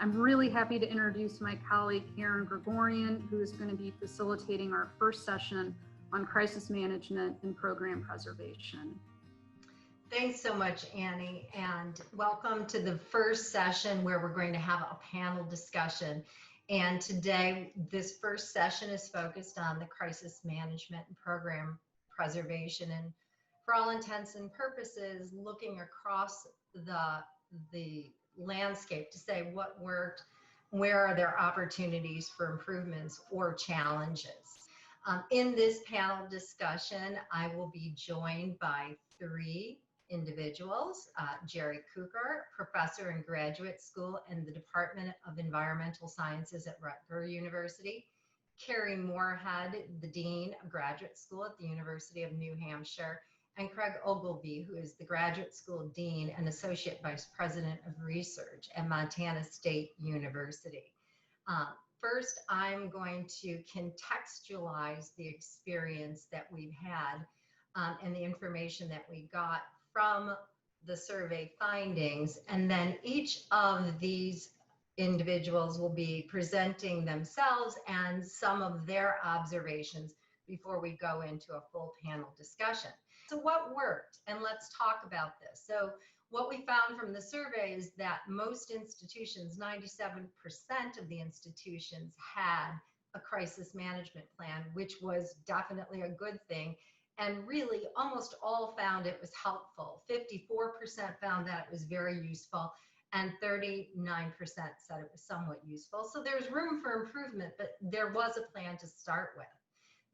I'm really happy to introduce my colleague, Karen Gregorian, who is going to be facilitating our first session on crisis management and program preservation. Thanks so much, Annie, and welcome to the first session where we're going to have a panel discussion. And today, this first session is focused on the crisis management and program preservation, and for all intents and purposes, looking across the landscape to say what worked, where are there opportunities for improvements or challenges. In this panel discussion, I will be joined by three individuals: Jerry Cooker, professor in graduate school in the Department of Environmental Sciences at Rutgers University; Carrie Moorhead, the Dean of Graduate School at the University of New Hampshire; and Craig Ogilvie, who is the Graduate School Dean and Associate Vice President of Research at Montana State University. First, I'm going to contextualize the experience that we've had and the information that we got from the survey findings, and then each of these individuals will be presenting themselves and some of their observations before we go into a full panel discussion. So what worked? And let's talk about this. So what we found from the survey is that most institutions, 97% of the institutions, had a crisis management plan, which was definitely a good thing. And really, almost all found it was helpful. 54% found that it was very useful, and 39% said it was somewhat useful. So there's room for improvement, but there was a plan to start with.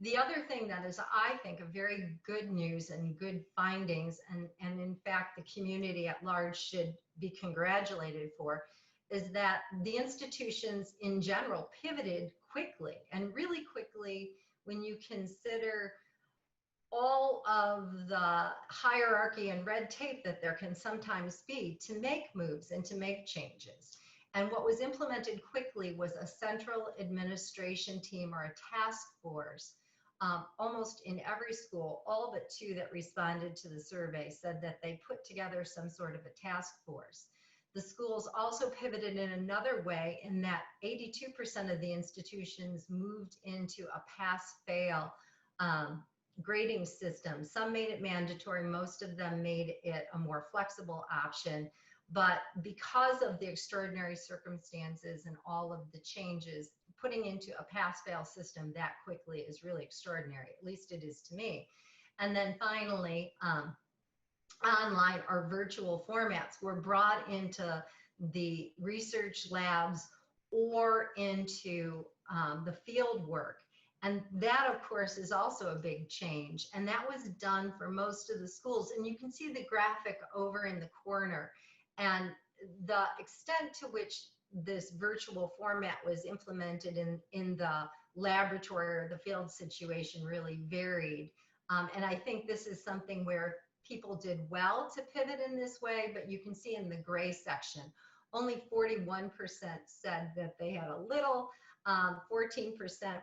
The other thing that is, I think, a very good news and good findings, and in fact, the community at large should be congratulated for, is that the institutions in general pivoted quickly, and really quickly when you consider all of the hierarchy and red tape that there can sometimes be to make moves and to make changes. And what was implemented quickly was a central administration team or a task force. Almost in every school, all but two that responded to the survey said that they put together some sort of a task force. The schools also pivoted in another way, in that 82% of the institutions moved into a pass-fail grading system. Some made it mandatory, most of them made it a more flexible option. But because of the extraordinary circumstances and all of the changes, putting into a pass-fail system that quickly is really extraordinary, at least it is to me. And then finally, online or virtual formats were brought into the research labs or into the field work. And that, of course, is also a big change. And that was done for most of the schools. And you can see the graphic over in the corner. And the extent to which this virtual format was implemented in the laboratory or the field situation really varied. And I think this is something where people did well to pivot in this way, but you can see in the gray section, only 41% said that they had a little, 14%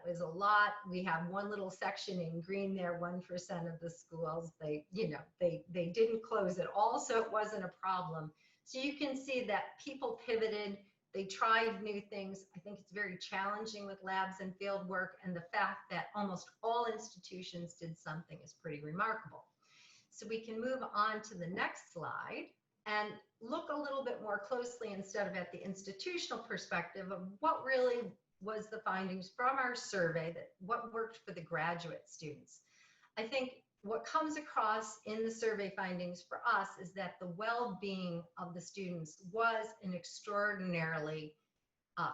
was a lot. We have one little section in green there, 1% of the schools, they didn't close at all, so it wasn't a problem. So you can see that people pivoted, they tried new things. I think it's very challenging with labs and field work, and the fact that almost all institutions did something is pretty remarkable. So we can move on to the next slide and look a little bit more closely, instead of at the institutional perspective, of what really was the findings from our survey, that what worked for the graduate students. I think what comes across in the survey findings for us is that the well-being of the students was an extraordinarily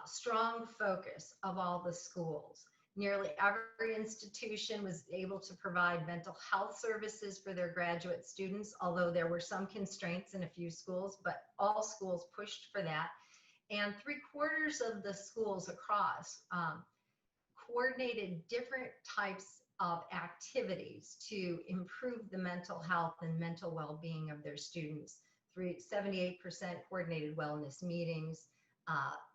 strong focus of all the schools. Nearly every institution was able to provide mental health services for their graduate students, although there were some constraints in a few schools, but all schools pushed for that. And 3/4 of the schools across coordinated different types of activities to improve the mental health and mental well-being of their students. 78% coordinated wellness meetings,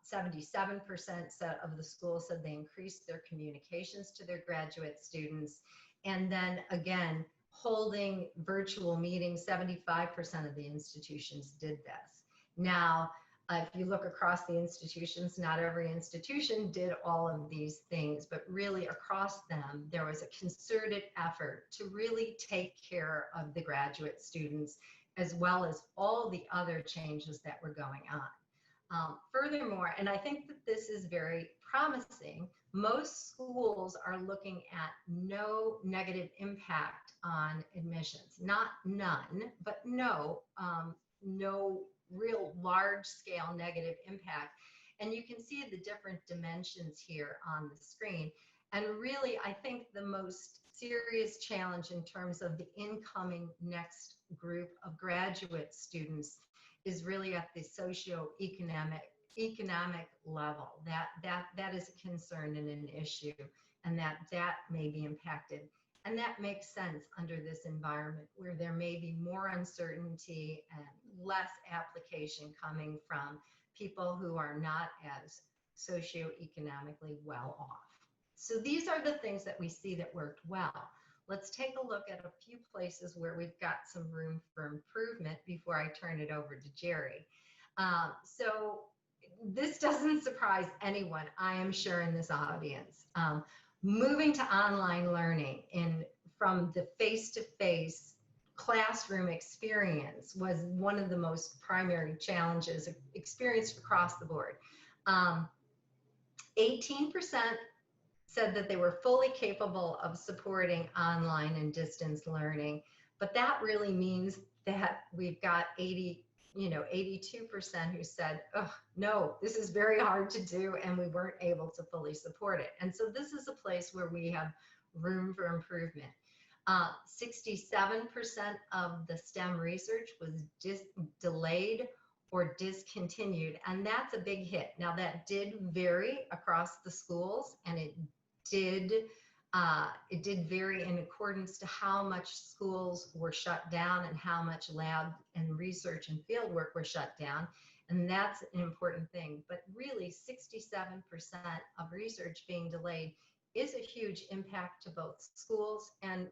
77% of the schools said they increased their communications to their graduate students. And then again, holding virtual meetings, 75% of the institutions did this. Now, If you look across the institutions, not every institution did all of these things, but really across them, there was a concerted effort to really take care of the graduate students, as well as all the other changes that were going on. Furthermore, and I think that this is very promising, most schools are looking at no negative impact on admissions. Not none, but no real large scale negative impact. And you can see the different dimensions here on the screen. And really, I think the most serious challenge in terms of the incoming next group of graduate students is really at the socioeconomic level. That is a concern and an issue, and that may be impacted. And that makes sense under this environment where there may be more uncertainty and less application coming from people who are not as socioeconomically well off. So these are the things that we see that worked well. Let's take a look at a few places where we've got some room for improvement before I turn it over to Jerry. So this doesn't surprise anyone, I am sure, in this audience. Moving to online learning from the face-to-face classroom experience was one of the most primary challenges experienced across the board. 18% said that they were fully capable of supporting online and distance learning, but that really means that we've got 82% who said, oh, no, this is very hard to do, and we weren't able to fully support it. And so this is a place where we have room for improvement. 67% of the STEM research was delayed or discontinued, and that's a big hit. Now, that did vary across the schools, and it did vary in accordance to how much schools were shut down and how much lab and research and field work were shut down. And that's an important thing. But really, 67% of research being delayed is a huge impact to both schools and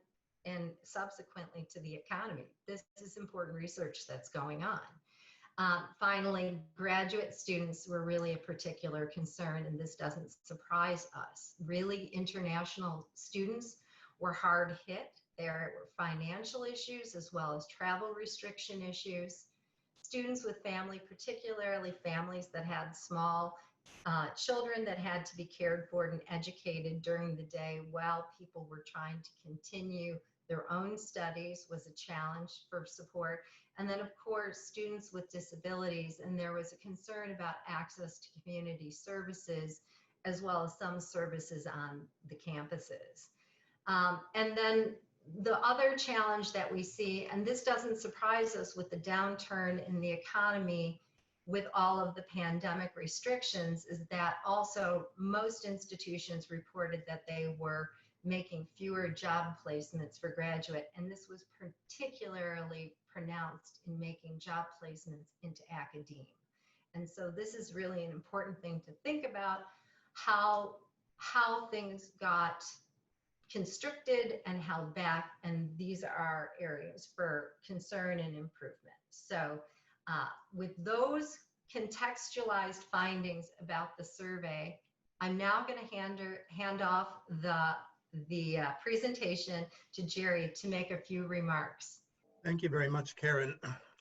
subsequently to the economy. This is important research that's going on. Finally, graduate students were really a particular concern, and this doesn't surprise us. Really, international students were hard hit. There were financial issues as well as travel restriction issues. Students with family, particularly families that had small children that had to be cared for and educated during the day while people were trying to continue their own studies, was a challenge for support. And then, of course, students with disabilities, and there was a concern about access to community services as well as some services on the campuses. And then the other challenge that we see, and this doesn't surprise us with the downturn in the economy with all of the pandemic restrictions, is that also most institutions reported that they were making fewer job placements for graduate, and this was particularly pronounced in making job placements into academia. And so this is really an important thing to think about, how things got constricted and held back, and these are areas for concern and improvement. So with those contextualized findings about the survey, I'm now going to hand off the presentation to Jerry to make a few remarks. Thank you very much, Karen.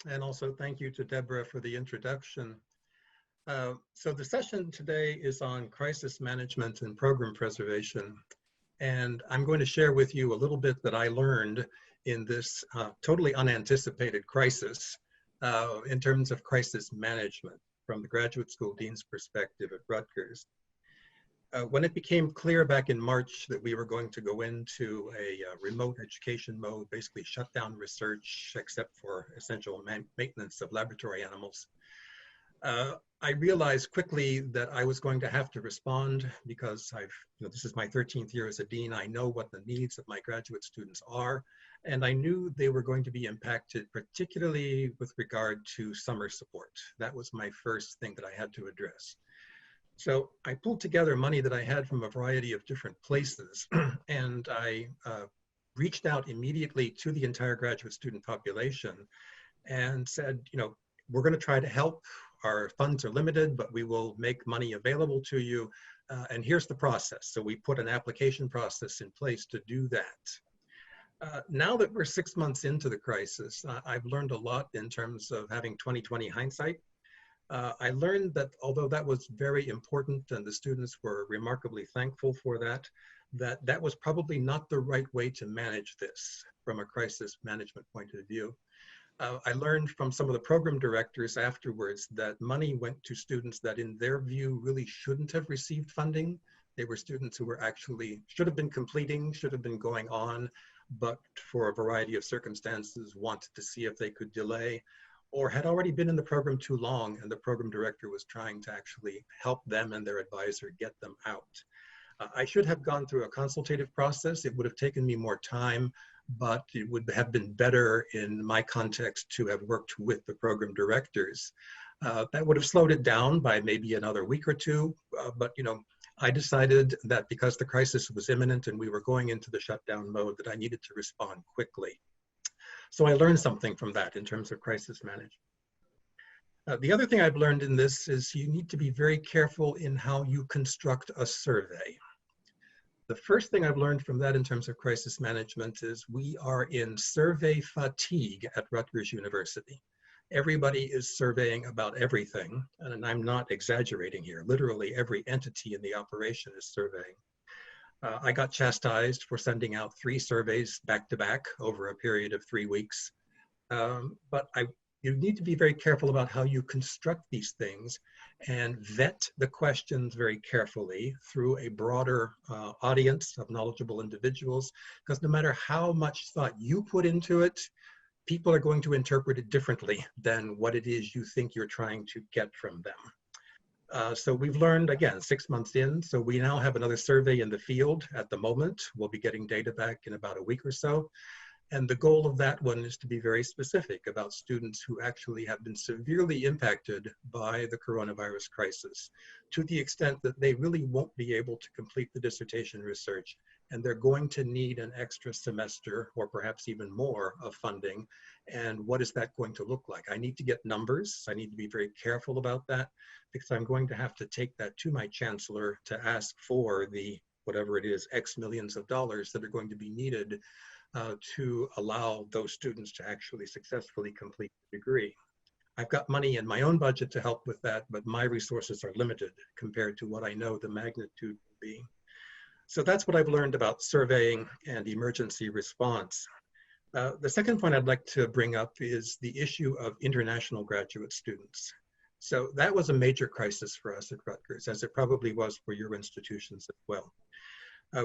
And also thank you to Deborah for the introduction. So the session today is on crisis management and program preservation. And I'm going to share with you a little bit that I learned in this totally unanticipated crisis in terms of crisis management from the graduate school dean's perspective at Rutgers. When it became clear back in March that we were going to go into a remote education mode, basically shut down research except for essential maintenance of laboratory animals, I realized quickly that I was going to have to respond because this is my 13th year as a dean. I know what the needs of my graduate students are, and I knew they were going to be impacted, particularly with regard to summer support. That was my first thing that I had to address. So I pulled together money that I had from a variety of different places, and I reached out immediately to the entire graduate student population and said, we're going to try to help. our funds are limited, but we will make money available to you. And here's the process. So we put an application process in place to do that. Now that we're 6 months into the crisis, I've learned a lot in terms of having 20/20 hindsight. I learned that although that was very important and the students were remarkably thankful for that, that was probably not the right way to manage this from a crisis management point of view. I learned from some of the program directors afterwards that money went to students that in their view really shouldn't have received funding. They were students who were actually, should have been completing, should have been going on, but for a variety of circumstances wanted to see if they could delay, or had already been in the program too long and the program director was trying to actually help them and their advisor get them out. I should have gone through a consultative process. It would have taken me more time, but it would have been better in my context to have worked with the program directors. That would have slowed it down by maybe another week or two, but I decided that because the crisis was imminent and we were going into the shutdown mode, that I needed to respond quickly. So I learned something from that in terms of crisis management. The other thing I've learned in this is you need to be very careful in how you construct a survey. The first thing I've learned from that in terms of crisis management is we are in survey fatigue at Rutgers University. Everybody is surveying about everything, and I'm not exaggerating here. Literally every entity in the operation is surveying. I got chastised for sending out 3 surveys back to back over a period of 3 weeks. But you need to be very careful about how you construct these things and vet the questions very carefully through a broader audience of knowledgeable individuals, because no matter how much thought you put into it, people are going to interpret it differently than what it is you think you're trying to get from them. So we've learned, again, 6 months in, so we now have another survey in the field at the moment. We'll be getting data back in about a week or so. And the goal of that one is to be very specific about students who actually have been severely impacted by the coronavirus crisis, to the extent that they really won't be able to complete the dissertation research, and they're going to need an extra semester or perhaps even more of funding. And what is that going to look like? I need to get numbers. I need to be very careful about that, because I'm going to have to take that to my chancellor to ask for the, whatever it is, X millions of dollars that are going to be needed to allow those students to actually successfully complete the degree. I've got money in my own budget to help with that, but my resources are limited compared to what I know the magnitude will be. So that's what I've learned about surveying and emergency response. The second point I'd like to bring up is the issue of international graduate students. So that was a major crisis for us at Rutgers, as it probably was for your institutions as well.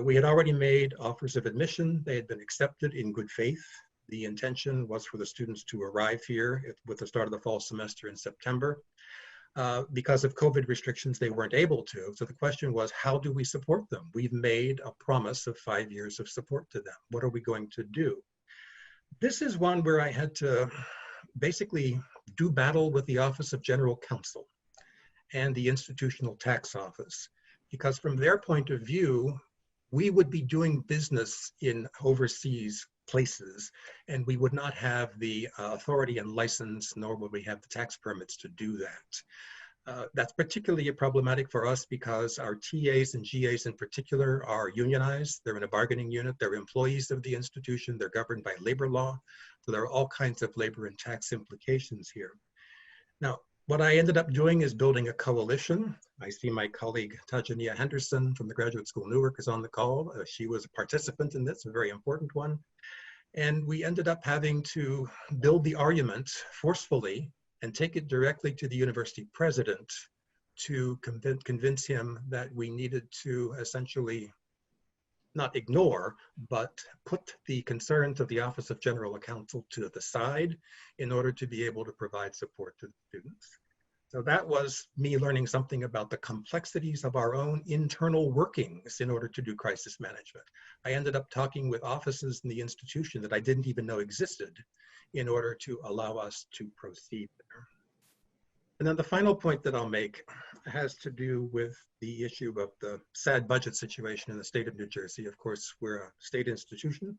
We had already made offers of admission. They had been accepted in good faith. The intention was for the students to arrive here with the start of the fall semester in September. Because of COVID restrictions, they weren't able to. So the question was, how do we support them? We've made a promise of 5 years of support to them. What are we going to do? This is one where I had to basically do battle with the Office of General Counsel and the Institutional Tax Office, because from their point of view, we would be doing business in overseas places, and we would not have the authority and license, nor would we have the tax permits to do that. That's particularly problematic for us because our TAs and GAs in particular are unionized. They're in a bargaining unit. They're employees of the institution. They're governed by labor law. So there are all kinds of labor and tax implications here. Now, what I ended up doing is building a coalition. I see my colleague Tajania Henderson from the Graduate School Newark is on the call. She was a participant in this, a very important one. And we ended up having to build the argument forcefully and take it directly to the university president to convince him that we needed to essentially not ignore, but put the concerns of the Office of General Counsel to the side in order to be able to provide support to the students. So that was me learning something about the complexities of our own internal workings in order to do crisis management. I ended up talking with offices in the institution that I didn't even know existed in order to allow us to proceed there. And then the final point that I'll make has to do with the issue of the sad budget situation in the state of New Jersey. Of course, we're a state institution.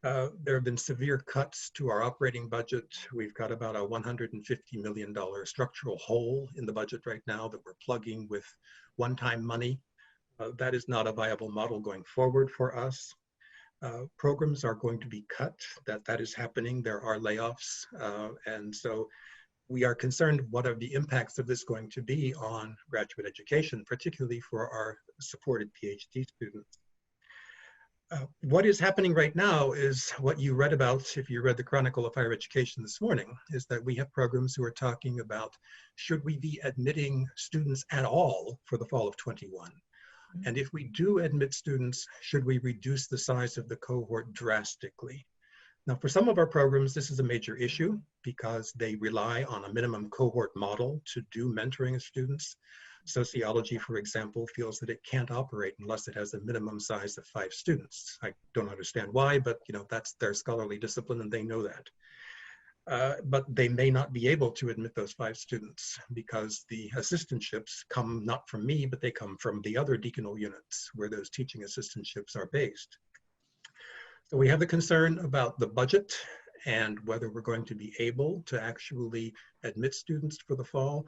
There have been severe cuts to our operating budget. We've got about a $150 million structural hole in the budget right now that we're plugging with one-time money. That is not a viable model going forward for us. Programs are going to be cut. That is happening. There are layoffs. And so we are concerned what are the impacts of this going to be on graduate education, particularly for our supported PhD students. What is happening right now is what you read about if you read the Chronicle of Higher Education this morning, is that we have programs who are talking about should we be admitting students at all for the fall of 21? And if we do admit students, should we reduce the size of the cohort drastically? Now, for some of our programs, this is a major issue because they rely on a minimum cohort model to do mentoring of students. Sociology, for example, feels that it can't operate unless it has a minimum size of 5 students. I don't understand why, but that's their scholarly discipline and they know that. But they may not be able to admit those 5 students because the assistantships come not from me, but they come from the other deaconal units where those teaching assistantships are based. So we have the concern about the budget and whether we're going to be able to actually admit students for the fall.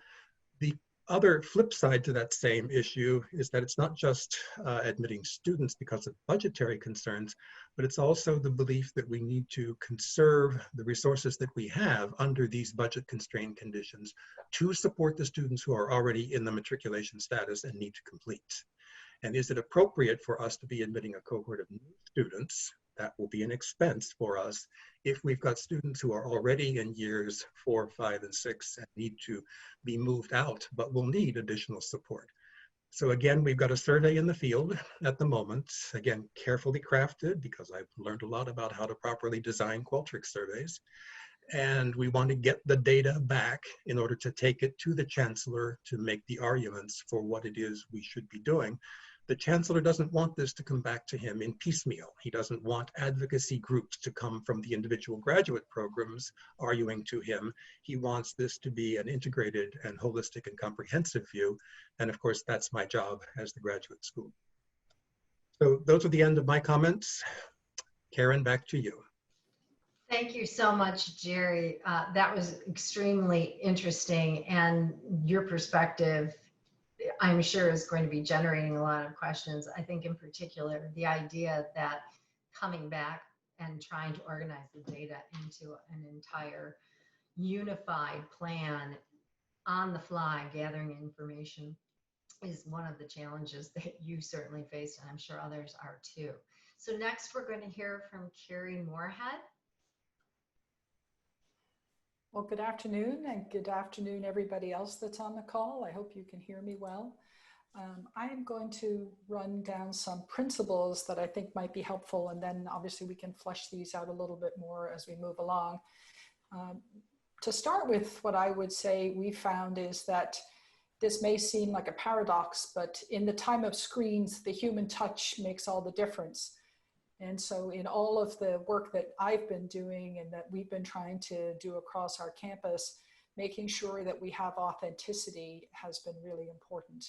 The other flip side to that same issue is that it's not just admitting students because of budgetary concerns, but it's also the belief that we need to conserve the resources that we have under these budget constrained conditions to support the students who are already in the matriculation status and need to complete. And is it appropriate for us to be admitting a cohort of new students? That will be an expense for us if we've got students who are already in years 4, 5, and 6 and need to be moved out, but will need additional support. So again, we've got a survey in the field at the moment, again, carefully crafted because I've learned a lot about how to properly design Qualtrics surveys. And we want to get the data back in order to take it to the chancellor to make the arguments for what it is we should be doing. The chancellor doesn't want this to come back to him in piecemeal. He doesn't want advocacy groups to come from the individual graduate programs arguing to him. He wants this to be an integrated and holistic and comprehensive view. And of course, that's my job as the graduate school. So those are the end of my comments. Karen, back to you. Thank you so much, Jerry. That was extremely interesting, and your perspective, I'm sure, is going to be generating a lot of questions. I think in particular, the idea that coming back and trying to organize the data into an entire unified plan on the fly, gathering information, is one of the challenges that you certainly faced, and I'm sure others are too. So next, we're going to hear from Carrie Moorhead. Well, good afternoon, and good afternoon, everybody else that's on the call. I hope you can hear me well. I am going to run down some principles that I think might be helpful, and then obviously we can flesh these out a little bit more as we move along. To start with, what I would say we found is that this may seem like a paradox, but in the time of screens, the human touch makes all the difference. And so in all of the work that I've been doing and that we've been trying to do across our campus, making sure that we have authenticity has been really important.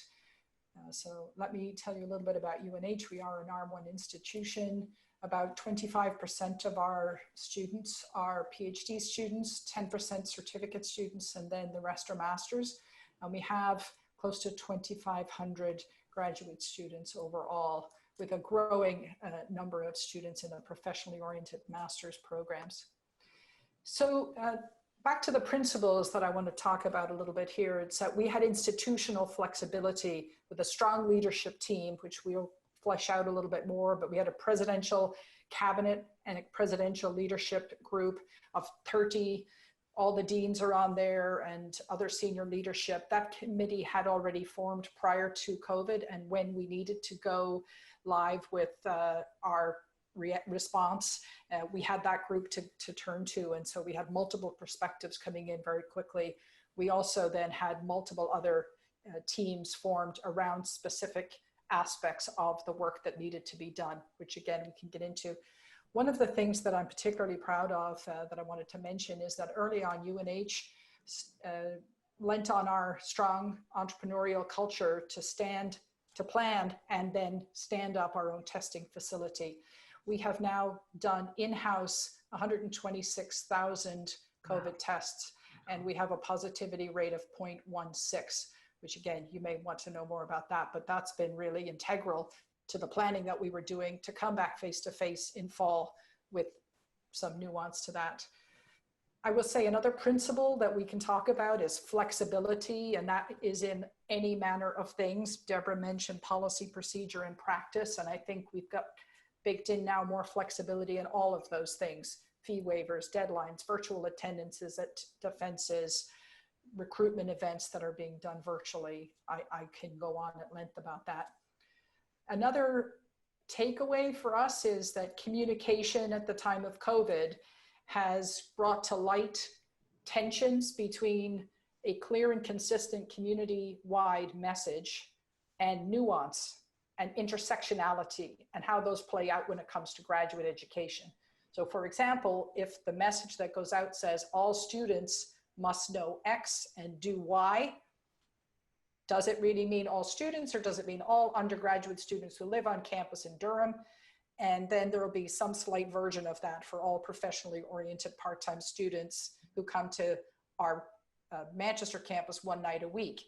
So let me tell you a little bit about UNH. We are an R1 institution. About 25% of our students are PhD students, 10% certificate students, and then the rest are masters. And we have close to 2,500 graduate students overall, with a growing number of students in the professionally oriented master's programs. So back to the principles that I want to talk about a little bit here. It's that we had institutional flexibility with a strong leadership team, which we'll flesh out a little bit more, but we had a presidential cabinet and a presidential leadership group of 30. All the deans are on there and other senior leadership. That committee had already formed prior to COVID, and when we needed to go live with our response, we had that group to turn to, and so we had multiple perspectives coming in very quickly. We also then had multiple other teams formed around specific aspects of the work that needed to be done, which again we can get into. One of the things that I'm particularly proud of that I wanted to mention is that early on UNH lent on our strong entrepreneurial culture to plan and then stand up our own testing facility. we have now done in-house 126,000 COVID tests, and we have a positivity rate of 0.16, which again, you may want to know more about that, but that's been really integral to the planning that we were doing to come back face-to-face in fall with some nuance to that. I will say another principle that we can talk about is flexibility, and that is in any manner of things. Deborah mentioned policy, procedure, and practice, and I think we've got baked in now more flexibility in all of those things: fee waivers, deadlines, virtual attendances at defenses, recruitment events that are being done virtually. I can go on at length about that. Another takeaway for us is that communication at the time of COVID has brought to light tensions between a clear and consistent community-wide message and nuance and intersectionality, and how those play out when it comes to graduate education. So for example, if the message that goes out says all students must know X and do Y, does it really mean all students, or does it mean all undergraduate students who live on campus in Durham? And then there will be some slight version of that for all professionally oriented part-time students who come to our Manchester campus one night a week.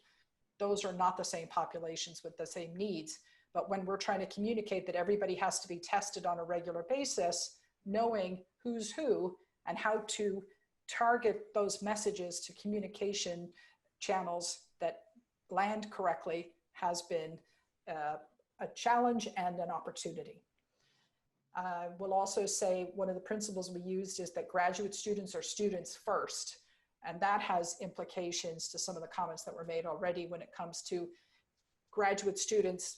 Those are not the same populations with the same needs. But when we're trying to communicate that everybody has to be tested on a regular basis, knowing who's who and how to target those messages to communication channels that land correctly has been a challenge and an opportunity. We'll also say one of the principles we used is that graduate students are students first. And that has implications to some of the comments that were made already when it comes to graduate students.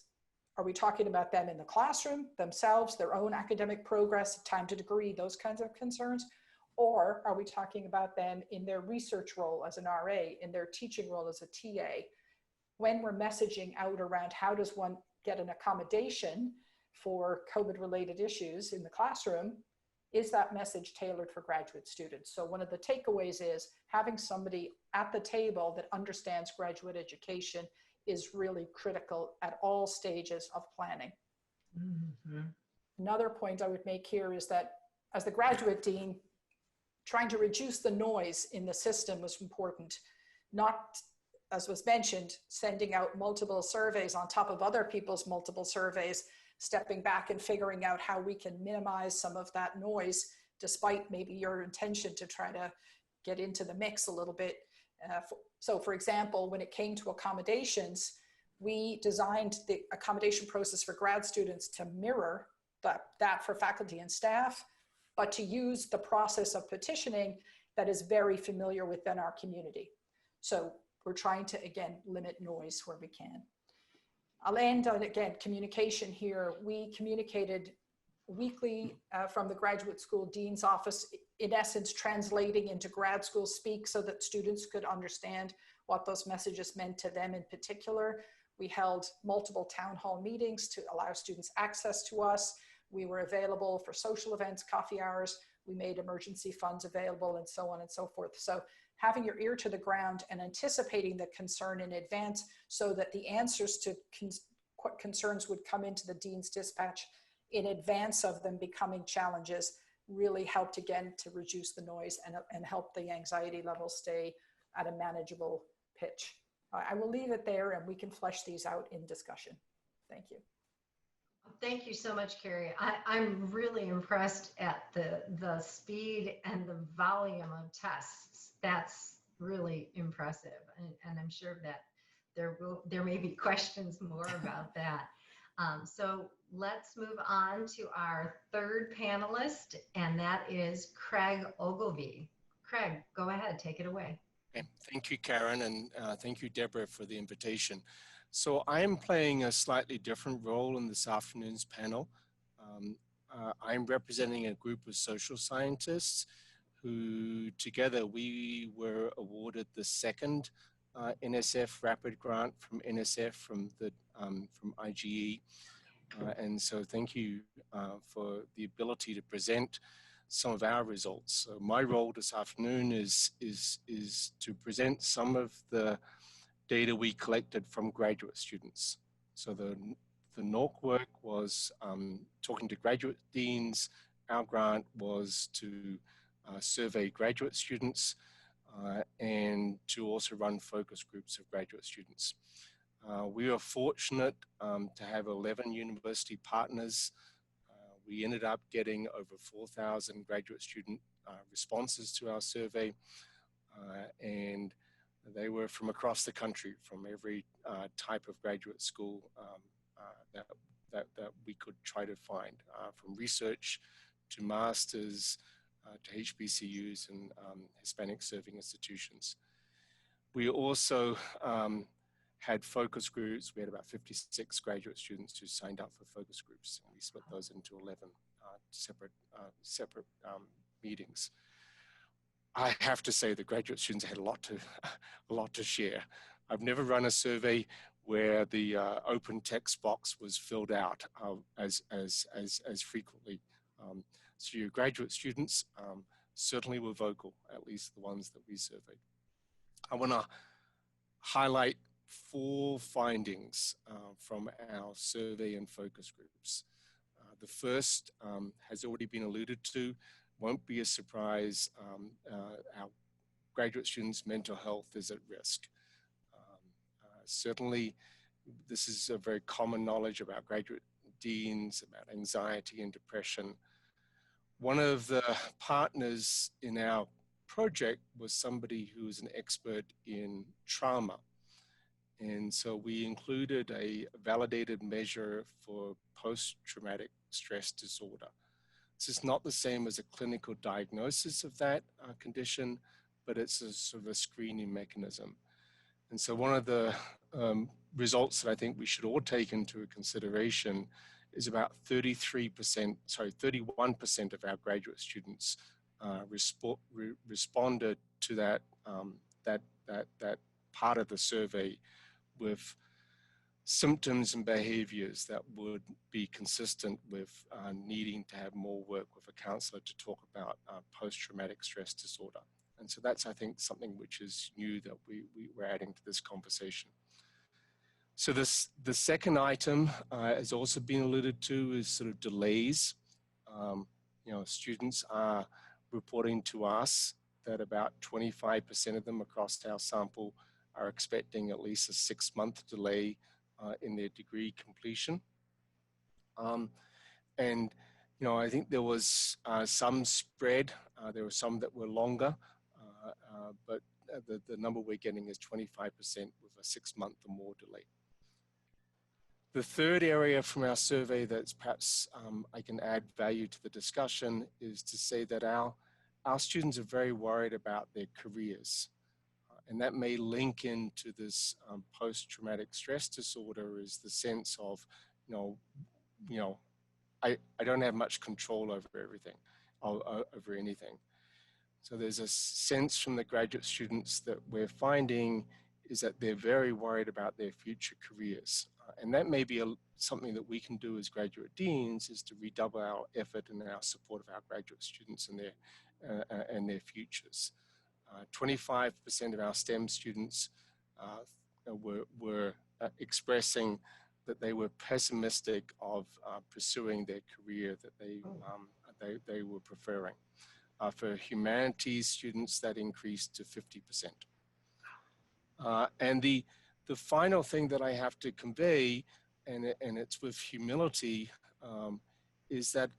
Are we talking about them in the classroom, themselves, their own academic progress, time to degree, those kinds of concerns? Or are we talking about them in their research role as an RA, in their teaching role as a TA? When we're messaging out around how does one get an accommodation for COVID-related issues in the classroom, is that message tailored for graduate students? So one of the takeaways is having somebody at the table that understands graduate education is really critical at all stages of planning. Mm-hmm. Another point I would make here is that as the graduate dean, trying to reduce the noise in the system was important. Not, as was mentioned, sending out multiple surveys on top of other people's multiple surveys, stepping back and figuring out how we can minimize some of that noise, despite maybe your intention to try to get into the mix a little bit. So for example, when it came to accommodations, we designed the accommodation process for grad students to mirror that for faculty and staff, but to use the process of petitioning that is very familiar within our community. So we're trying to, again, limit noise where we can. I'll end on, again, communication here. We communicated weekly from the graduate school dean's office, in essence, translating into grad school speak so that students could understand what those messages meant to them in particular. We held multiple town hall meetings to allow students access to us. We were available for social events, coffee hours. We made emergency funds available and so on and so forth. So having your ear to the ground and anticipating the concern in advance so that the answers to concerns would come into the dean's dispatch in advance of them becoming challenges really helped, again, to reduce the noise and help the anxiety level stay at a manageable pitch. I will leave it there and we can flesh these out in discussion. Thank you. Thank you so much, Carrie. I'm really impressed at the speed and the volume of tests. That's really impressive. And I'm sure that there may be questions more about that. So let's move on to our third panelist, and that is Craig Ogilvie. Craig, go ahead, take it away. Okay. Thank you, Karen, and thank you, Deborah, for the invitation. So I'm playing a slightly different role in this afternoon's panel. I'm representing a group of social scientists who together we were awarded the second NSF Rapid Grant from NSF from IGE. And so thank you for the ability to present some of our results. So my role this afternoon is to present some of the data we collected from graduate students. So the The NORC work was talking to graduate deans. Our grant was to survey graduate students and to also run focus groups of graduate students. We were fortunate to have 11 university partners. We ended up getting over 4,000 graduate student responses to our survey, and they were from across the country, from every type of graduate school that we could try to find, from research to masters to HBCUs and Hispanic serving institutions. We also had focus groups. We had about 56 graduate students who signed up for focus groups, and we split those into 11 separate meetings. I have to say the graduate students had a lot to share. I've never run a survey where the open text box was filled out as frequently. So your graduate students certainly were vocal, at least the ones that we surveyed. I want to highlight 4 findings from our survey and focus groups. The first has already been alluded to, won't be a surprise. Our graduate students' mental health is at risk. Certainly, this is a very common knowledge about graduate deans, about anxiety and depression. One of the partners in our project was somebody who was an expert in trauma. And so we included a validated measure for post-traumatic stress disorder. This is not the same as a clinical diagnosis of that condition, but it's a sort of a screening mechanism. And so one of the results that I think we should all take into consideration is about 31% of our graduate students responded to that part of the survey with symptoms and behaviors that would be consistent with needing to have more work with a counselor to talk about post-traumatic stress disorder. And so that's, I think, something which is new that we're adding to this conversation. So the second item has also been alluded to is sort of delays. Students are reporting to us that about 25% of them across our sample are expecting at least a 6-month delay in their degree completion. And I think there was some spread. There were some that were longer, but the number we're getting is 25% with a 6-month or more delay. The third area from our survey that's perhaps I can add value to the discussion is to say that our students are very worried about their careers. And that may link into this post-traumatic stress disorder, is the sense of, I don't have much control over everything, over anything. So there's a sense from the graduate students that we're finding is that they're very worried about their future careers. And that may be something that we can do as graduate deans, is to redouble our effort and our support of our graduate students and their futures. 25% of our STEM students were expressing that they were pessimistic of pursuing their career that they were preferring. For humanities students, that increased to 50%. And the final thing that I have to convey, and it's with humility, is that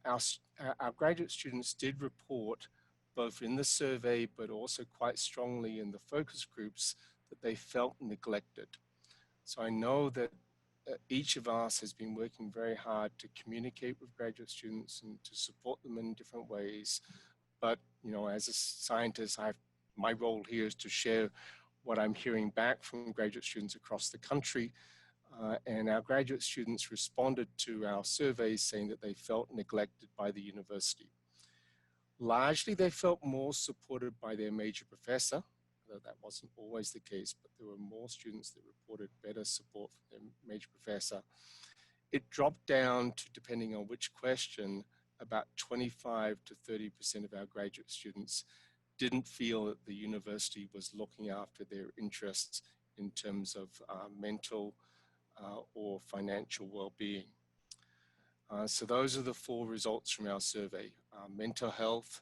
our graduate students did report, both in the survey but also quite strongly in the focus groups, that they felt neglected. So I know that each of us has been working very hard to communicate with graduate students and to support them in different ways. But as a scientist, my role here is to share what I'm hearing back from graduate students across the country. And our graduate students responded to our surveys saying that they felt neglected by the university. Largely, they felt more supported by their major professor, though that wasn't always the case, but there were more students that reported better support from their major professor. It dropped down to, depending on which question, about 25 to 30% of our graduate students didn't feel that the university was looking after their interests in terms of mental or financial well-being. So those are the 4 results from our survey: mental health,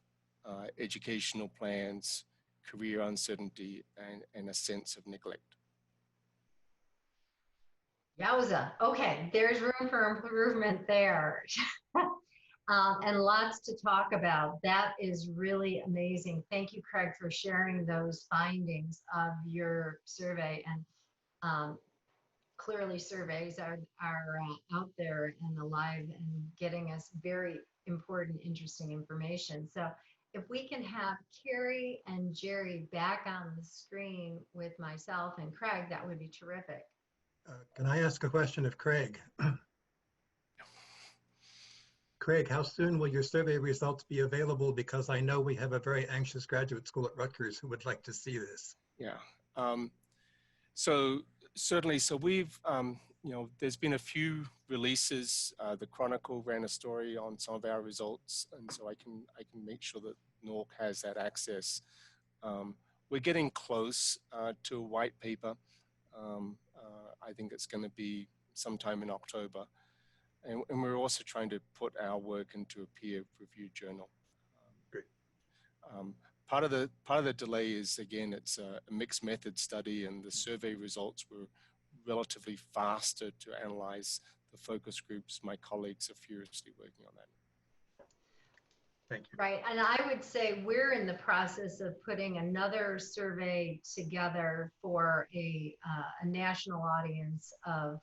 educational plans, career uncertainty, and a sense of neglect. Yowza. Okay, there's room for improvement there. And lots to talk about. That is really amazing. Thank you, Craig, for sharing those findings of your survey. And clearly surveys are out there and alive and getting us very important, interesting information. So if we can have Carrie and Jerry back on the screen with myself and Craig, that would be terrific. Can I ask a question of Craig? Craig, how soon will your survey results be available? Because I know we have a very anxious graduate school at Rutgers who would like to see this. Yeah. So certainly, so we've, there's been a few releases. The Chronicle ran a story on some of our results, and so I can make sure that NORC has that access. We're getting close to a white paper. I think it's going to be sometime in October. And we're also trying to put our work into a peer-reviewed journal. Great. Part of the delay is, again, it's a mixed method study, and the survey results were relatively faster to analyze the focus groups. My colleagues are furiously working on that. Thank you. Right, and I would say we're in the process of putting another survey together for a national audience of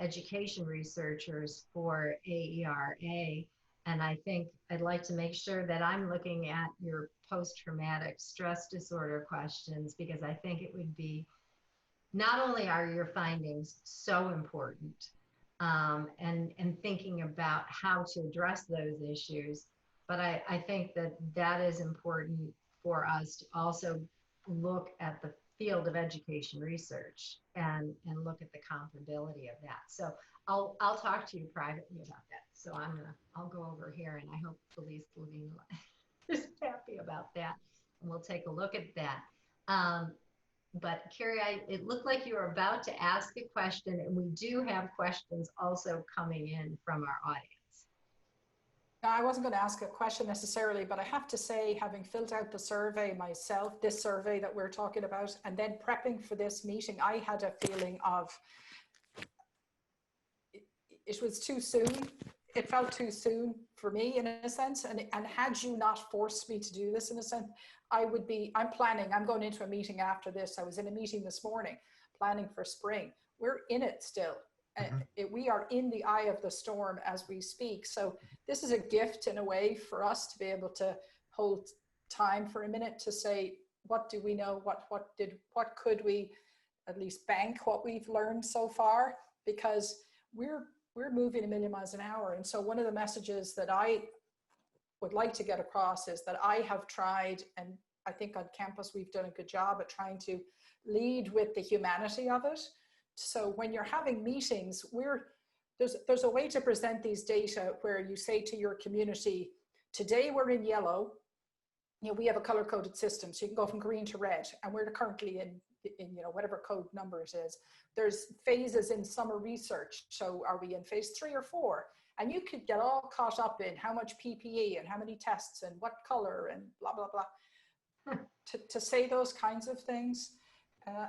education researchers for AERA. And I think I'd like to make sure that I'm looking at your post-traumatic stress disorder questions, because I think it would be, not only are your findings so important, and thinking about how to address those issues, but I think that that is important for us to also look at the field of education research and look at the comparability of that. So I'll talk to you privately about that. So I'll go over here, and I hope Felice Levine is happy about that, and we'll take a look at that. But Carrie, it looked like you were about to ask a question, and we do have questions also coming in from our audience. I wasn't going to ask a question necessarily, but I have to say, having filled out the survey myself, this survey that we're talking about, and then prepping for this meeting, I had a feeling of it was too soon. It felt too soon for me in a sense. And had you not forced me to do this in a sense, I'm going into a meeting after this. I was in a meeting this morning, planning for spring. We're in it still. We are in the eye of the storm as we speak. So this is a gift in a way for us to be able to hold time for a minute to say, what do we know? What could we at least bank what we've learned so far? Because we're moving 1,000,000 miles an hour. And so one of the messages that I would like to get across is that I have tried, and I think on campus we've done a good job at trying to lead with the humanity of it. So when you're having meetings, there's a way to present these data where you say to your community, today we're in yellow. We have a color-coded system, so you can go from green to red, and we're currently in whatever code number it is. There's phases in summer research. So are we in phase 3 or 4? And you could get all caught up in how much PPE and how many tests and what color and blah, blah, blah. to say those kinds of things.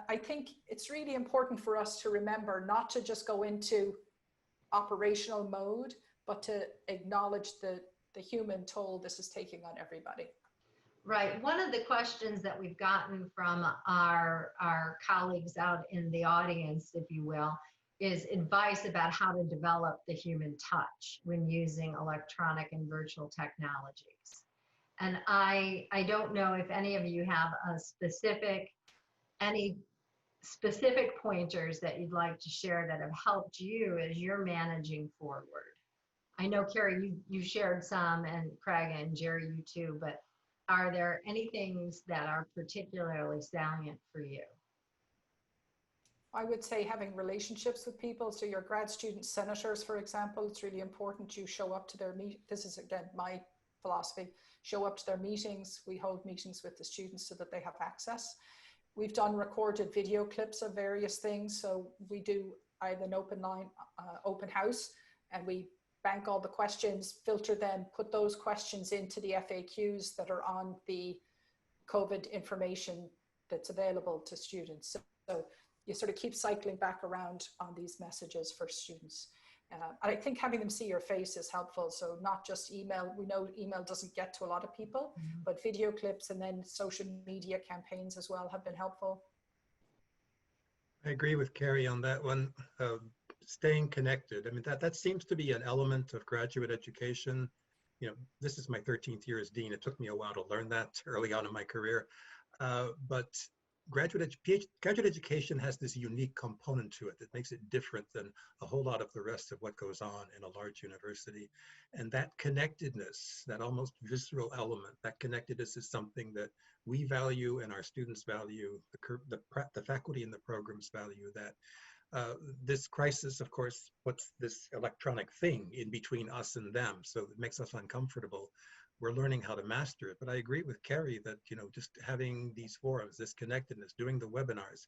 I think it's really important for us to remember not to just go into operational mode, but to acknowledge the human toll this is taking on everybody. Right. One of the questions that we've gotten from our colleagues out in the audience, if you will, is advice about how to develop the human touch when using electronic and virtual technologies. And I don't know if any of you have any specific pointers that you'd like to share that have helped you as you're managing forward. I know, Carrie, you shared some, and Craig and Jerry, you too, but are there any things that are particularly salient for you? I would say having relationships with people. So your grad student senators, for example, it's really important you show up to their meet. This is, again, my philosophy. Show up to their meetings. We hold meetings with the students so that they have access. We've done recorded video clips of various things. So we do I have an open line, open house, and we bank all the questions, filter them, put those questions into the FAQs that are on the COVID information that's available to students. So you sort of keep cycling back around on these messages for students. And I think having them see your face is helpful. So not just email, we know email doesn't get to a lot of people, but video clips and then social media campaigns as well have been helpful. I agree with Carrie on that one. Staying connected. I mean, that seems to be an element of graduate education. You know, this is my 13th year as dean. It took me a while to learn that early on in my career. But graduate education has this unique component to it that makes it different than a whole lot of the rest of what goes on in a large university. And that connectedness, that almost visceral element, that connectedness is something that we value and our students value, the faculty and the programs value that. This crisis, of course, puts this electronic thing in between us and them, so it makes us uncomfortable. We're learning how to master it. But I agree with Carrie that, you know, just having these forums, this connectedness, doing the webinars.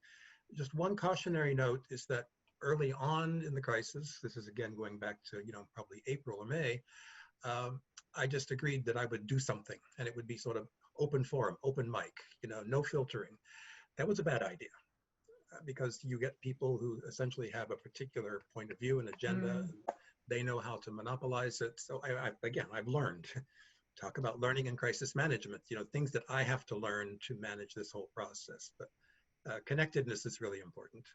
Just one cautionary note is that early on in the crisis, this is again going back to, you know, probably April or May, I just agreed that I would do something, and it would be sort of open forum, open mic, you know, no filtering. That was a bad idea. Because you get people who essentially have a particular point of view and agenda. They know how to monopolize it. So I've learned. Talk about learning and crisis management, you know, things that I have to learn to manage this whole process. But connectedness is really important.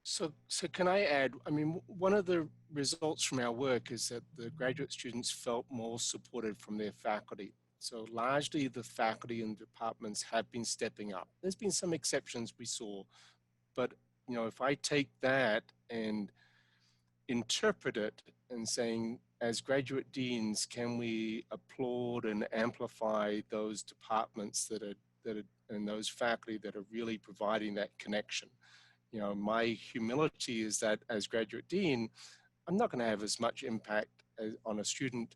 So can I add, I mean, one of the results from our work is that the graduate students felt more supported from their faculty. So largely the faculty and departments have been stepping up. There's been some exceptions we saw, but you know, if I take that and interpret it and saying, as graduate deans, can we applaud and amplify those departments that are and those faculty that are really providing that connection? You know, my humility is that as graduate dean, I'm not going to have as much impact on a student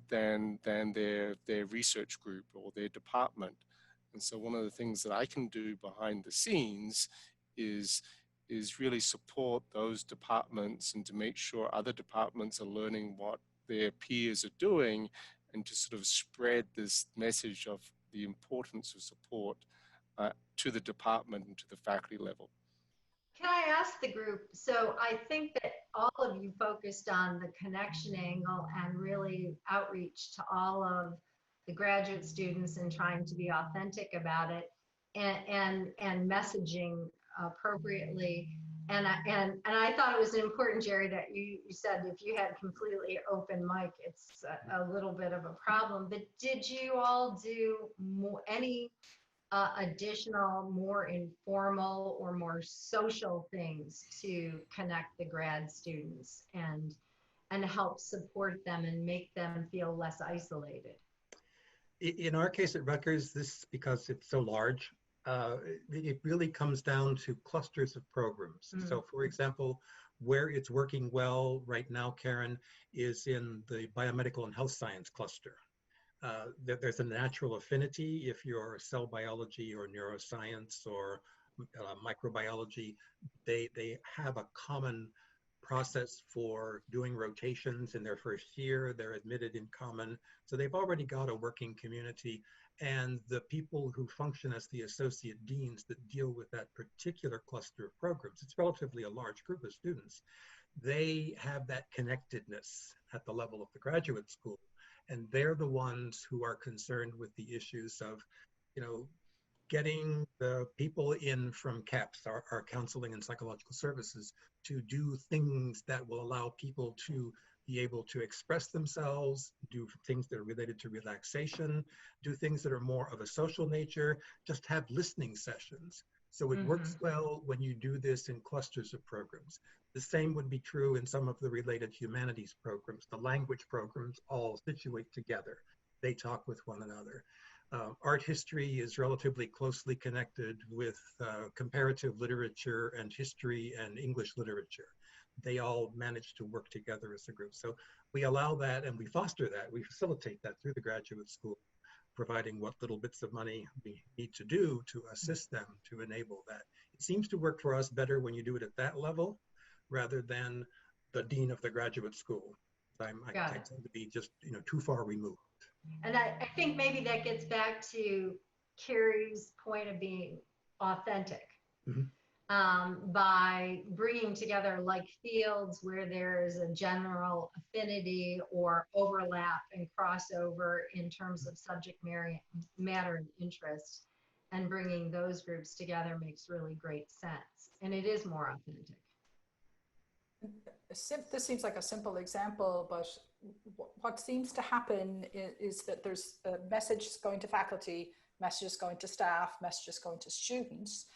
than their research group or their department. And so one of the things that I can do behind the scenes is really support those departments and to make sure other departments are learning what their peers are doing, and to sort of spread this message of the importance of support to the department and to the faculty level. Can I ask the group, so I think that all of you focused on the connection angle and really outreach to all of the graduate students and trying to be authentic about it and messaging appropriately. And I thought it was important, Jerry, that you said if you had completely open mic, it's a little bit of a problem. But did you all do any additional, more informal or more social things to connect the grad students and help support them and make them feel less isolated? In our case at Rutgers, this, because it's so large, it really comes down to clusters of programs. So for example, where it's working well right now, Karen, is in the biomedical and health science cluster. There's a natural affinity if you're cell biology or neuroscience or microbiology. They have a common process for doing rotations in their first year. They're admitted in common. So they've already got a working community. And the people who function as the associate deans that deal with that particular cluster of programs, it's relatively a large group of students, they have that connectedness at the level of the graduate school. And they're the ones who are concerned with the issues of, you know, getting the people in from CAPS, our counseling and psychological services, to do things that will allow people to be able to express themselves, do things that are related to relaxation, do things that are more of a social nature, just have listening sessions. So it works well when you do this in clusters of programs. The same would be true in some of the related humanities programs. The language programs all situate together. They talk with one another. Art history is relatively closely connected with comparative literature and history and English literature. They all manage to work together as a group. So we allow that and we foster that. We facilitate that through the graduate school, providing what little bits of money we need to do to assist them to enable that. seems to work for us better when you do it at that level rather than the dean of the graduate school. I tend to be just, too far removed. And I think maybe that gets back to Carrie's point of being authentic. Mm-hmm. By bringing together like fields where there's a general affinity or overlap and crossover in terms of subject matter and interest, and bringing those groups together makes really great sense. And it is more authentic. This seems like a simple example, but what seems to happen is that there's a message going to faculty, messages going to staff, messages going to students.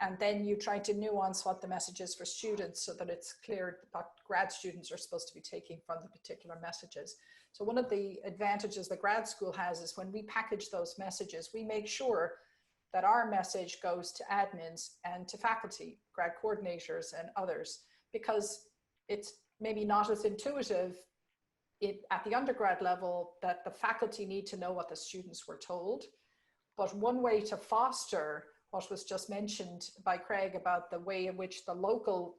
And then you try to nuance what the message is for students so that it's clear what grad students are supposed to be taking from the particular messages. So one of the advantages the grad school has is when we package those messages, we make sure that our message goes to admins and to faculty, grad coordinators and others, because it's maybe not as intuitive at the undergrad level that the faculty need to know what the students were told. But one way to foster what was just mentioned by Craig about the way in which the local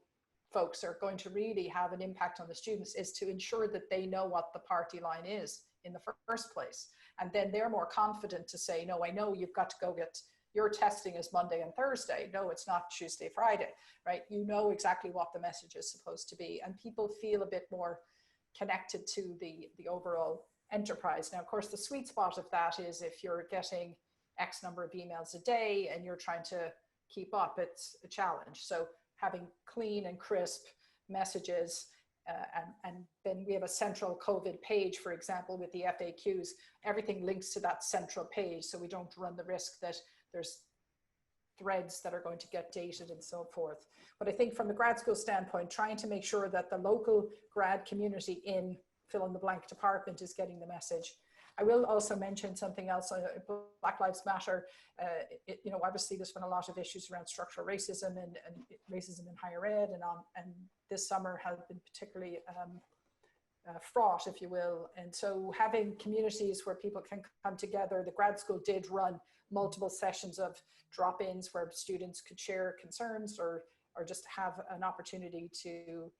folks are going to really have an impact on the students is to ensure that they know what the party line is in the first place. And then they're more confident to say, no, I know you've got to go get your testing is Monday and Thursday. No, it's not Tuesday, Friday, right? You know exactly what the message is supposed to be. And people feel a bit more connected to the overall enterprise. Now, of course, the sweet spot of that is if you're getting X number of emails a day and you're trying to keep up, it's a challenge. So having clean and crisp messages, and then we have a central COVID page, for example, with the FAQs, everything links to that central page. So we don't run the risk that there's threads that are going to get dated and so forth. But I think from the grad school standpoint, trying to make sure that the local grad community in fill in the blank department is getting the message. I will also mention something else, Black Lives Matter. Obviously there's been a lot of issues around structural racism and racism in higher ed, and this summer has been particularly fraught, if you will. And so having communities where people can come together, the grad school did run multiple sessions of drop-ins where students could share concerns or just have an opportunity to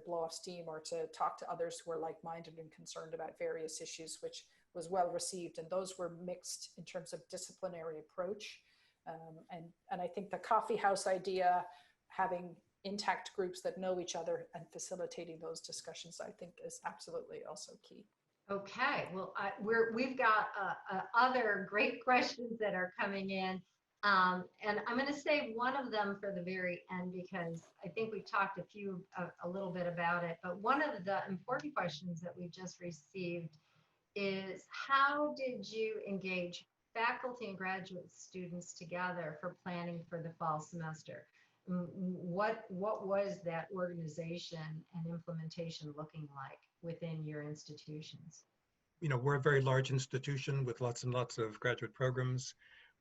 blow off steam or to talk to others who are like-minded and concerned about various issues, which was well received. And those were mixed in terms of disciplinary approach. And I think the coffee house idea, having intact groups that know each other and facilitating those discussions, I think is absolutely also key. Okay, well, we've got other great questions that are coming in. And I'm going to save one of them for the very end because I think we talked a little bit about it. But one of the important questions that we just received is, how did you engage faculty and graduate students together for planning for the fall semester? What was that organization and implementation looking like within your institutions? We're a very large institution with lots and lots of graduate programs.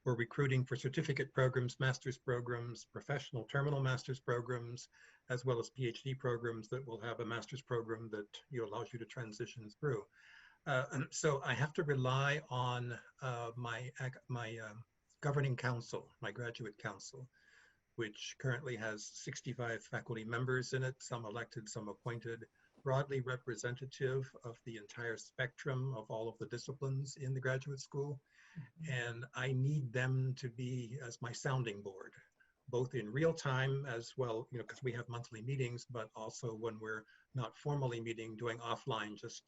We're recruiting for certificate programs, master's programs, professional terminal master's programs, as well as PhD programs that will have a master's program that allows you to transition through. So I have to rely on my governing council, my graduate council, which currently has 65 faculty members in it, some elected, some appointed, broadly representative of the entire spectrum of all of the disciplines in the graduate school. And I need them to be as my sounding board, both in real time as well, because we have monthly meetings, but also when we're not formally meeting, doing offline, just,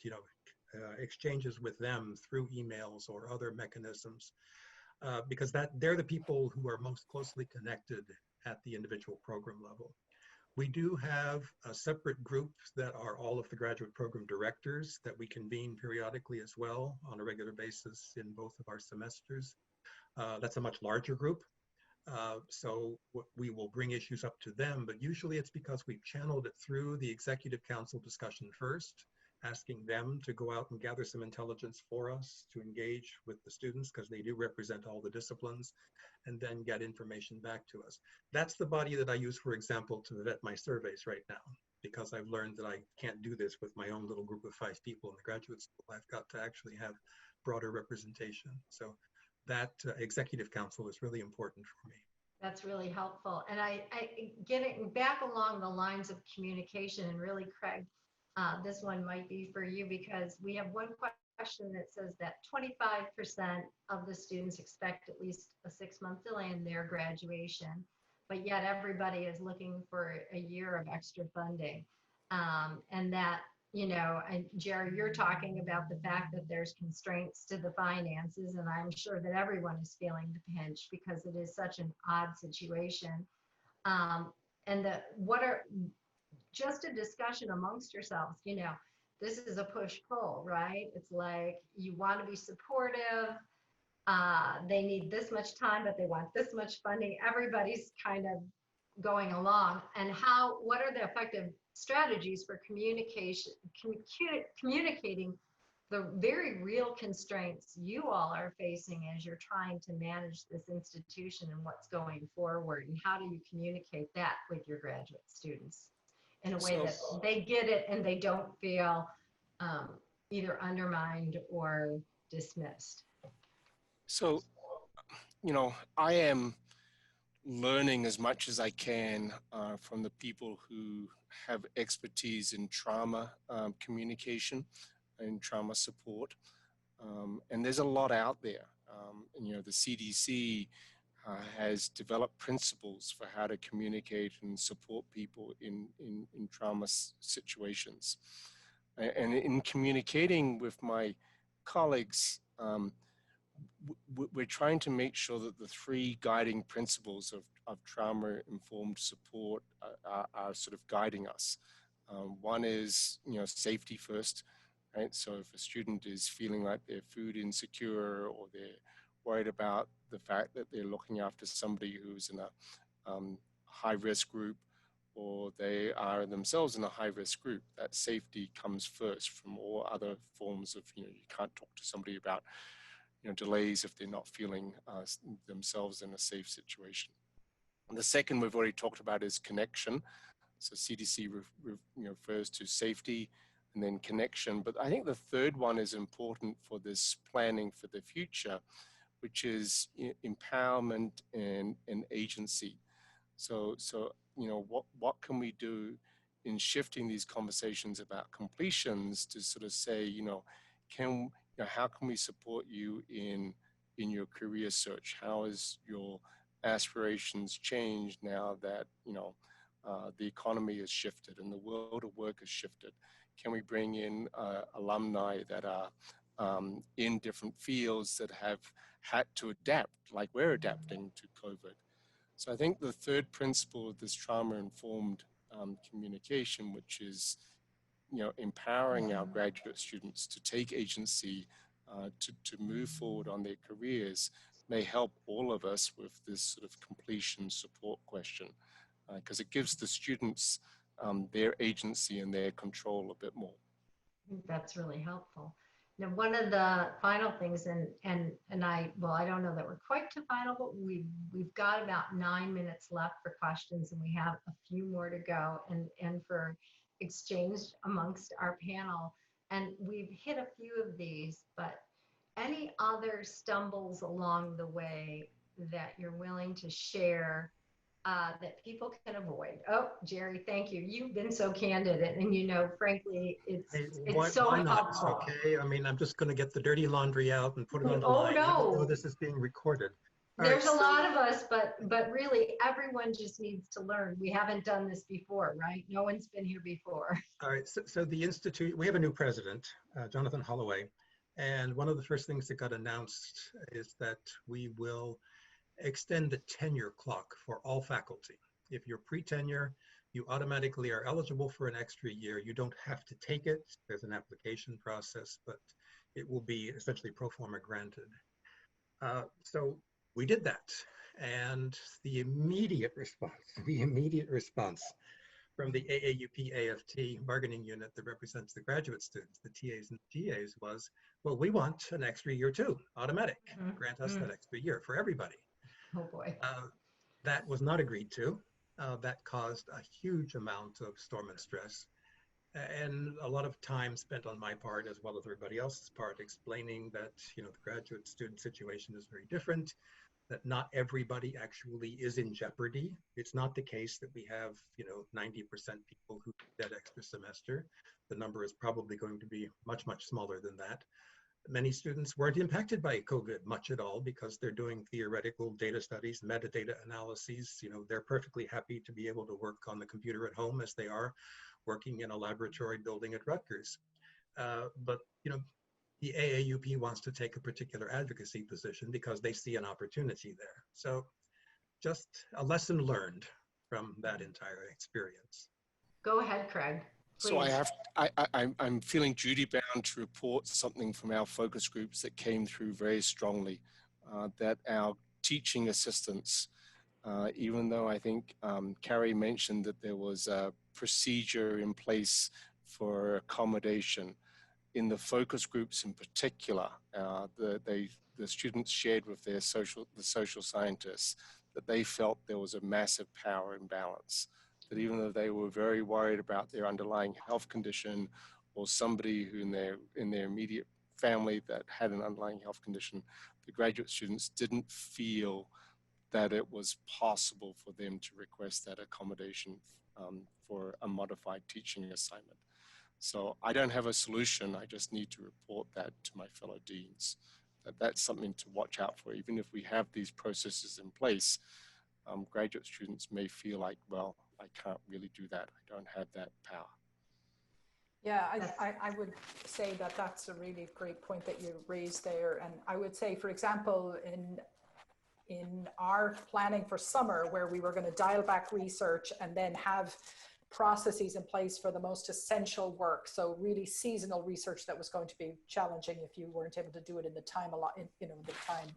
exchanges with them through emails or other mechanisms, because they're the people who are most closely connected at the individual program level. We do have separate groups that are all of the graduate program directors that we convene periodically as well on a regular basis in both of our semesters. That's a much larger group. So we will bring issues up to them, but usually it's because we've channeled it through the executive council discussion first, asking them to go out and gather some intelligence for us to engage with the students because they do represent all the disciplines, and then get information back to us. That's the body that I use, for example, to vet my surveys right now, because I've learned that I can't do this with my own little group of 5 people in the graduate school. I've got to actually have broader representation. So that executive council is really important for me. That's really helpful. And I getting back along the lines of communication, and really, Craig, this one might be for you, because we have one question that says that 25% of the students expect at least a 6-month delay in their graduation, but yet everybody is looking for a year of extra funding. And that, and Jerry, you're talking about the fact that there's constraints to the finances, and I'm sure that everyone is feeling the pinch because it is such an odd situation. And what are just a discussion amongst yourselves, this is a push-pull, right? It's like you want to be supportive. They need this much time, but they want this much funding. Everybody's kind of going along. And what are the effective strategies for communicating the very real constraints you all are facing as you're trying to manage this institution and what's going forward? And how do you communicate that with your graduate students in a way that they get it and they don't feel either undermined or dismissed? So, I am learning as much as I can from the people who have expertise in trauma communication and trauma support. And there's a lot out there. The CDC has developed principles for how to communicate and support people in trauma situations. And in communicating with my colleagues, we're trying to make sure that the 3 guiding principles of trauma-informed support are sort of guiding us. One is, safety first, right? So if a student is feeling like they're food insecure, or they're worried about the fact that they're looking after somebody who's in a high-risk group, or they are themselves in a high-risk group, that safety comes first from all other forms of, you can't talk to somebody about delays if they're not feeling themselves in a safe situation. And the second we've already talked about is connection. So CDC refers to safety and then connection. But I think the third one is important for this planning for the future, which is empowerment and agency. So what can we do in shifting these conversations about completions to sort of say, how can we support you in your career search? How has your aspirations changed now that the economy has shifted and the world of work has shifted? Can we bring in alumni that are in different fields that have had to adapt, like we're adapting to COVID? So I think the third principle of this trauma-informed communication, which is empowering our graduate students to take agency, to move forward on their careers, may help all of us with this sort of completion support question, because it gives the students their agency and their control a bit more. That's really helpful. Now, one of the final things, I don't know that we're quite to final, but we've got about 9 minutes left for questions, and we have a few more to go and for exchange amongst our panel. And we've hit a few of these, but any other stumbles along the way that you're willing to share that people can avoid? Oh, Jerry, thank you. You've been so candid, and frankly, it's so why not? helpful. It's okay. I mean, I'm just going to get the dirty laundry out and put it on the Oh line. no! Even though this is being recorded. There's a lot of us, but really, everyone just needs to learn. We haven't done this before, right? No one's been here before. All right. So the Institute, we have a new president, Jonathan Holloway, and one of the first things that got announced is that we will extend the tenure clock for all faculty. If you're pre-tenure, you automatically are eligible for an extra year. You don't have to take it. There's an application process, but it will be essentially pro forma granted. So we did that. And the immediate response from the AAUP-AFT bargaining unit that represents the graduate students, the TAs and GAs, was, well, we want an extra year too, automatic. Grant us that extra year for everybody. Oh boy. That was not agreed to. That caused a huge amount of storm and stress, and a lot of time spent on my part as well as everybody else's part explaining that the graduate student situation is very different. that not everybody actually is in jeopardy. It's not the case that we have, 90% people who did that extra semester. The number is probably going to be much, much smaller than that. Many students weren't impacted by COVID much at all because they're doing theoretical data studies, metadata analyses. They're perfectly happy to be able to work on the computer at home as they are working in a laboratory building at Rutgers. But the AAUP wants to take a particular advocacy position because they see an opportunity there. So just a lesson learned from that entire experience. Go ahead, Craig. So I'm feeling duty bound to report something from our focus groups that came through very strongly, that our teaching assistants, even though I think Carrie mentioned that there was a procedure in place for accommodation, in the focus groups in particular, the students shared with the social scientists that they felt there was a massive power imbalance. That even though they were very worried about their underlying health condition or somebody who in their immediate family that had an underlying health condition, the graduate students didn't feel that it was possible for them to request that accommodation for a modified teaching assignment. So I don't have a solution. I just need to report that to my fellow deans. That's something to watch out for. Even if we have these processes in place, graduate students may feel like, well, I can't really do that. I don't have that power. Yeah, I would say that that's a really great point that you raised there. And I would say, for example, in our planning for summer, where we were going to dial back research and then have processes in place for the most essential work. So really seasonal research that was going to be challenging if you weren't able to do it in the time the time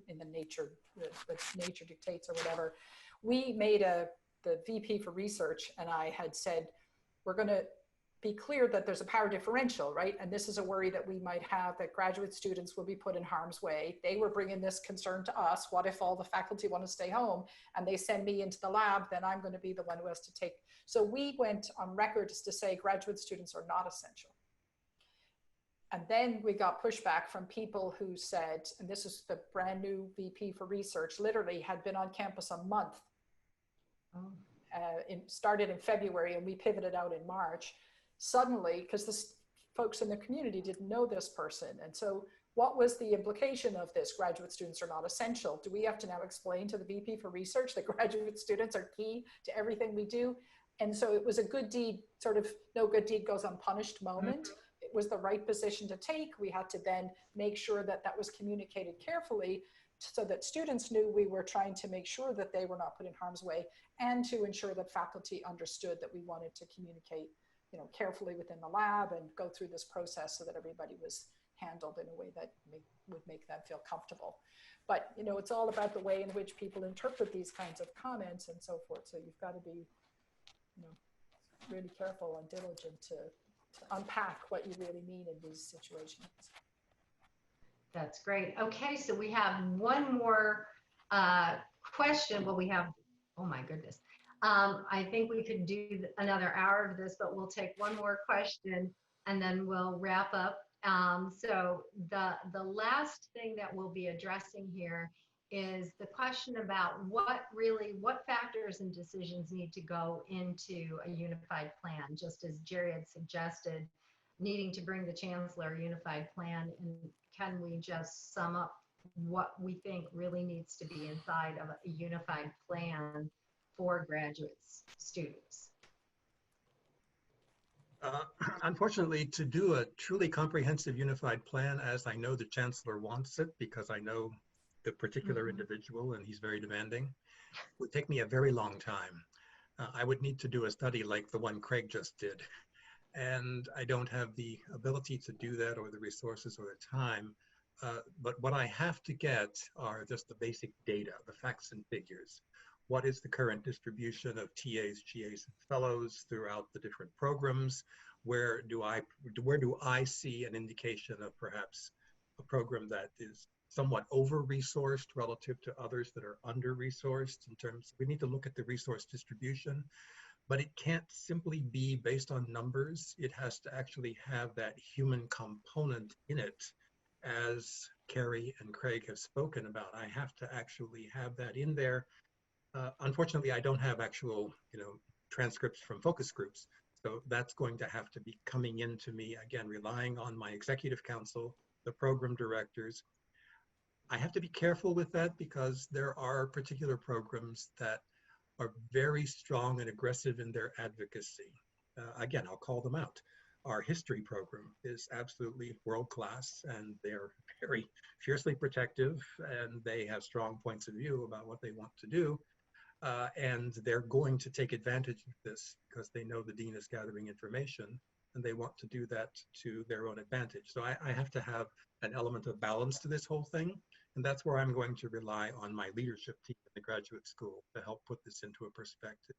in the nature that nature dictates or whatever. We made the VP for research and I had said, we're going to be clear that there's a power differential, right? And this is a worry that we might have, that graduate students will be put in harm's way. They were bringing this concern to us. What if all the faculty want to stay home and they send me into the lab? Then I'm going to be the one who has to take. So we went on record as to say graduate students are not essential. And then we got pushback from people who said, and this is the brand new VP for research, literally had been on campus a month. Started in February and we pivoted out in March. Suddenly, because the folks in the community didn't know this person. And so what was the implication of this? Graduate students are not essential. Do we have to now explain to the VP for research that graduate students are key to everything we do? And so it was a good deed, sort of no good deed goes unpunished moment. It was the right position to take. We had to then make sure that that was communicated carefully so that students knew we were trying to make sure that they were not put in harm's way, and to ensure that faculty understood that we wanted to communicate carefully within the lab and go through this process so that everybody was handled in a way that would make them feel comfortable. But, it's all about the way in which people interpret these kinds of comments and so forth. So you've got to be, really careful and diligent to unpack what you really mean in these situations. That's great. Okay, so we have one more question. Well, we have, oh my goodness. I think we could do another hour of this, but we'll take one more question and then we'll wrap up. So the last thing that we'll be addressing here is the question about what factors and decisions need to go into a unified plan, just as Jerry had suggested, needing to bring the chancellor a unified plan. And can we just sum up what we think really needs to be inside of a unified plan for graduate students? Unfortunately, to do a truly comprehensive unified plan, as I know the chancellor wants it, because I know the particular individual and he's very demanding, would take me a very long time. I would need to do a study like the one Craig just did. And I don't have the ability to do that or the resources or the time. But what I have to get are just the basic data, the facts and figures. What is the current distribution of TAs, GAs, and fellows throughout the different programs? Where do I see an indication of perhaps a program that is somewhat over-resourced relative to others that are under-resourced in terms, we need to look at the resource distribution, but it can't simply be based on numbers. It has to actually have that human component in it as Carrie and Craig have spoken about. I have to actually have that in there. Unfortunately, I don't have actual, transcripts from focus groups. So that's going to have to be coming into me, again, relying on my executive council, the program directors. I have to be careful with that because there are particular programs that are very strong and aggressive in their advocacy. Again, I'll call them out. Our history program is absolutely world-class, and they're very fiercely protective, and they have strong points of view about what they want to do. And they're going to take advantage of this because they know the dean is gathering information, and they want to do that to their own advantage. So I have to have an element of balance to this whole thing. And that's where I'm going to rely on my leadership team in the graduate school to help put this into a perspective.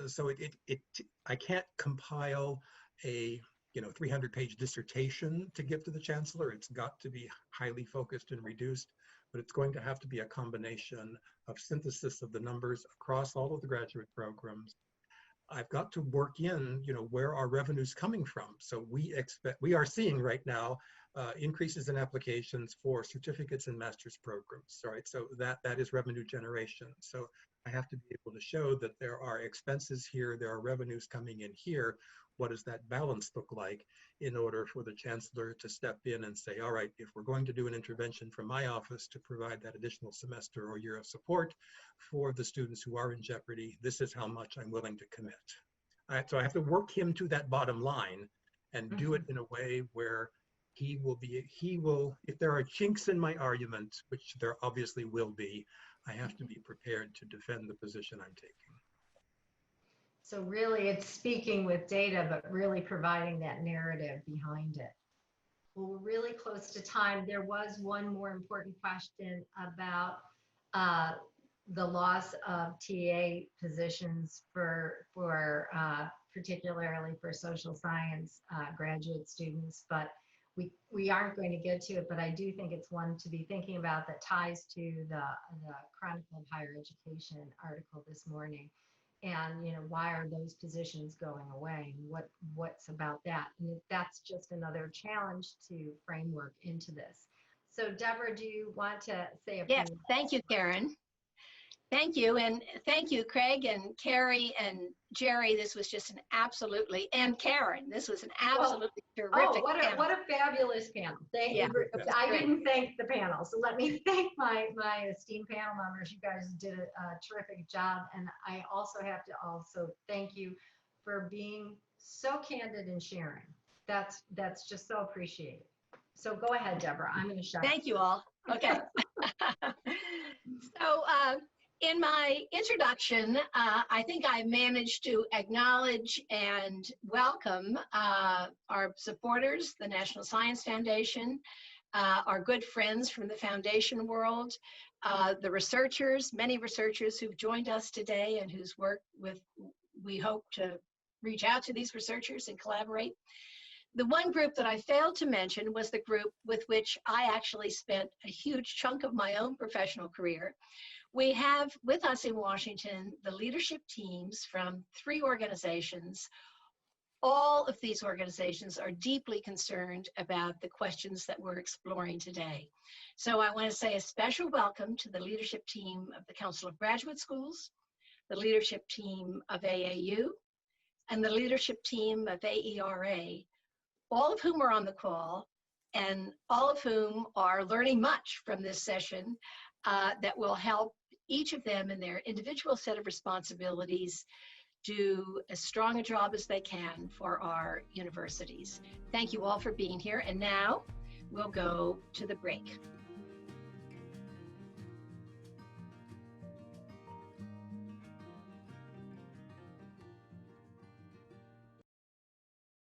So I can't compile a 300-page dissertation to give to the chancellor. It's got to be highly focused and reduced, but it's going to have to be a combination of synthesis of the numbers across all of the graduate programs. I've got to work in, where our revenue's coming from. So we are seeing right now increases in applications for certificates and master's programs. All right, so that is revenue generation. So I have to be able to show that there are expenses here, there are revenues coming in here. What does that balance look like in order for the chancellor to step in and say, all right, if we're going to do an intervention from my office to provide that additional semester or year of support for the students who are in jeopardy, this is how much I'm willing to commit. So I have to work him to that bottom line and do it in a way where he will, if there are chinks in my argument, which there obviously will be, I have to be prepared to defend the position I'm taking. So really it's speaking with data, but really providing that narrative behind it. Well, we're really close to time. There was one more important question about the loss of TA positions for particularly for social science graduate students, but we aren't going to get to it, but I do think it's one to be thinking about that ties to the Chronicle of Higher Education article this morning. And why are those positions going away? What's about that? And that's just another challenge to framework into this. So Deborah, do you want to say a few? Yes, thank you, Karen. Thank you, and thank you, Craig and Carrie and Jerry. This was just an absolutely, and Karen, this was an absolutely terrific panel. What a fabulous panel. Thank you. I didn't thank the panel, so let me thank my esteemed panel members. You guys did a terrific job, and I also have to thank you for being so candid and sharing. That's just so appreciated. So go ahead, Deborah. I'm going to shut up. Thank you all. Okay. So in my introduction, I think I managed to acknowledge and welcome our supporters, the National Science Foundation, our good friends from the foundation world, the researchers, many researchers who've joined us today and whose work we hope to reach out to these researchers and collaborate. The one group that I failed to mention was the group with which I actually spent a huge chunk of my own professional career. We have with us in Washington the leadership teams from 3 organizations. All of these organizations are deeply concerned about the questions that we're exploring today. So I want to say a special welcome to the leadership team of the Council of Graduate Schools, the leadership team of AAU, and the leadership team of AERA, all of whom are on the call, and all of whom are learning much from this session that will help each of them in their individual set of responsibilities do as strong a job as they can for our universities. Thank you all for being here, and now we'll go to the break.